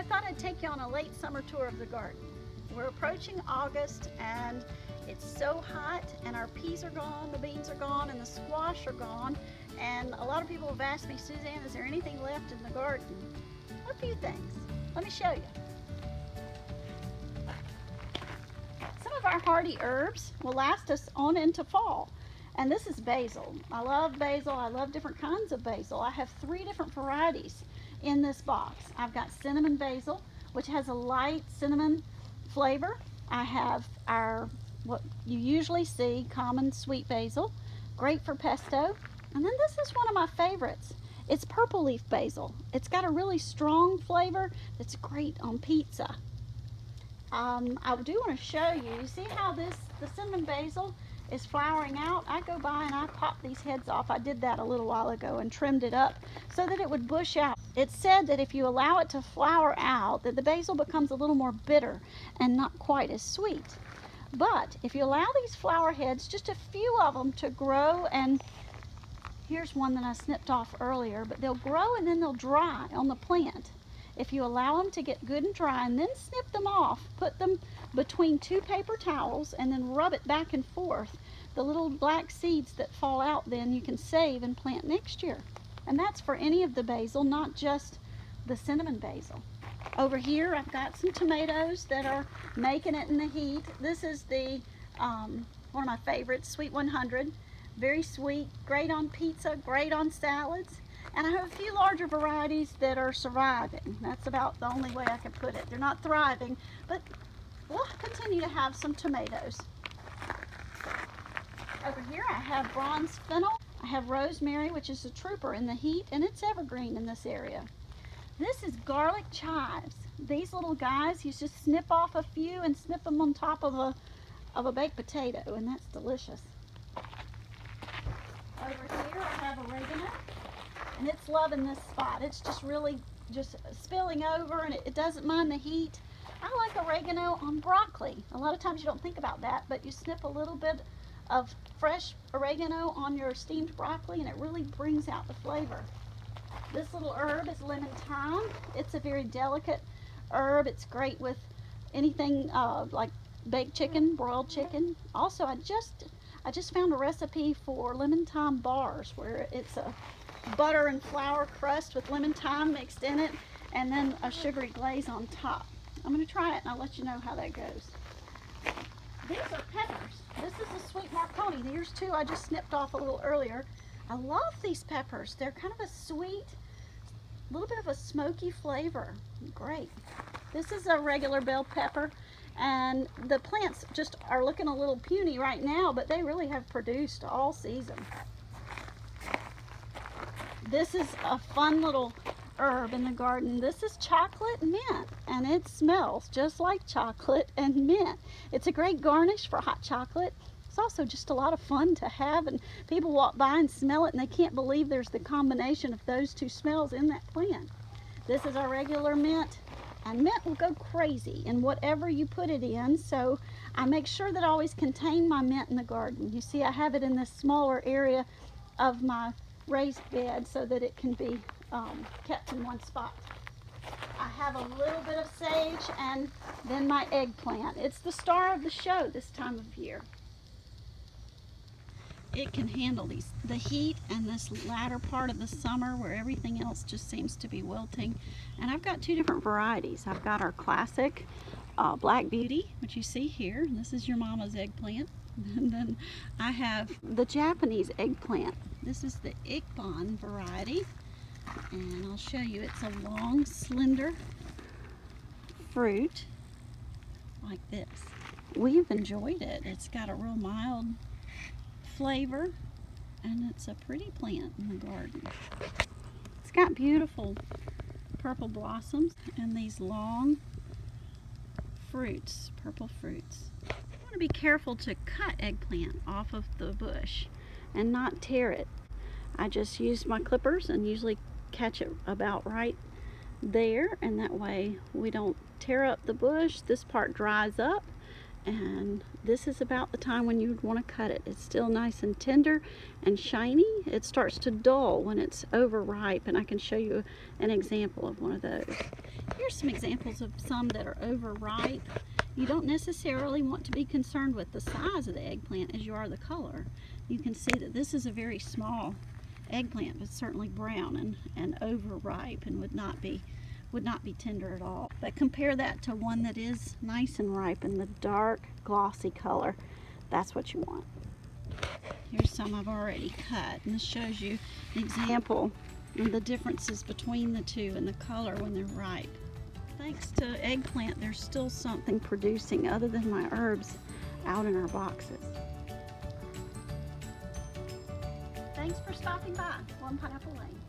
I thought I'd take you on a late summer tour of the garden. We're approaching August and it's so hot and our peas are gone, the beans are gone, and the squash are gone. And a lot of people have asked me, Suzanne, is there anything left in the garden? A few things. Let me show you. Some of our hardy herbs will last us on into fall. And this is basil. I love basil. I love different kinds of basil. I have 3 different varieties in this box. I've got cinnamon basil, which has a light cinnamon flavor. I have our, what you usually see, common sweet basil, great for pesto. And then this is one of my favorites. It's purple leaf basil. It's got a really strong flavor that's great on pizza. I do want to show you, you see how the cinnamon basil is flowering out? I go by and I pop these heads off. I did that a little while ago and trimmed it up so that it would bush out. It's said that if you allow it to flower out, that the basil becomes a little more bitter and not quite as sweet. But if you allow these flower heads, just a few of them, to grow, and here's one that I snipped off earlier, but they'll grow and then they'll dry on the plant. If you allow them to get good and dry and then snip them off, put them between 2 paper towels and then rub it back and forth, the little black seeds that fall out then you can save and plant next year. And that's for any of the basil, not just the cinnamon basil. Over here I've got some tomatoes that are making it in the heat. This is the one of my favorites, Sweet 100. Very sweet, great on pizza, great on salads. And I have a few larger varieties that are surviving. That's about the only way I can put it. They're not thriving, but we'll continue to have some tomatoes. Over here I have bronze fennel. I have rosemary, which is a trooper in the heat, and it's evergreen in this area. This is garlic chives. These little guys, you just snip off a few and snip them on top of a baked potato, and that's delicious. Over here I have oregano, and it's loving this spot. It's just really just spilling over, and it doesn't mind the heat. I like oregano on broccoli. A lot of times you don't think about that, but you snip a little bit of fresh oregano on your steamed broccoli and it really brings out the flavor. This little herb is lemon thyme. It's a very delicate herb. It's great with anything like baked chicken, broiled chicken. Also, I just found a recipe for lemon thyme bars where it's a butter and flour crust with lemon thyme mixed in it and then a sugary glaze on top. I'm going to try it and I'll let you know how that goes. These are peppers. This is a sweet marconi. Here's 2 I just snipped off a little earlier. I love these peppers. They're kind of a sweet, little bit of a smoky flavor. Great. This is a regular bell pepper, and the plants just are looking a little puny right now, but they really have produced all season. This is a fun little herb in the garden. This is chocolate mint, and it smells just like chocolate and mint. It's a great garnish for hot chocolate. It's also just a lot of fun to have, and people walk by and smell it and they can't believe there's the combination of those 2 smells in that plant. This is our regular mint, and mint will go crazy in whatever you put it in, so I make sure that I always contain my mint in the garden. You see, I have it in this smaller area of my raised bed so that it can be kept in one spot. I have a little bit of sage and then my eggplant. It's the star of the show this time of year. It can handle the heat and this latter part of the summer where everything else just seems to be wilting. And I've got 2 different varieties. I've got our classic Black Beauty, which you see here. This is your mama's eggplant. And then I have the Japanese eggplant. This is the Eggplant variety. And I'll show you, it's a long, slender fruit like this. We've enjoyed it. It's got a real mild flavor, and it's a pretty plant in the garden. It's got beautiful purple blossoms and these long fruits, purple fruits. You want to be careful to cut eggplant off of the bush and not tear it. I just use my clippers and usually catch it about right there, and that way we don't tear up the bush. This part dries up And this is about the time when you would want to cut it. It's still nice and tender and shiny. It starts to dull when it's overripe, and I can show you an example of one of those. Here's some examples of some that are overripe. You don't necessarily want to be concerned with the size of the eggplant as you are the color. You can see that this is a very small eggplant, but certainly brown and overripe and would not be tender at all. But compare that to one that is nice and ripe in the dark glossy color. That's what you want. Here's some I've already cut, and this shows you an example of the differences between the two and the color when they're ripe. Thanks to eggplant, there's still something producing other than my herbs out in our boxes. Thanks for stopping by One Pineapple Lane.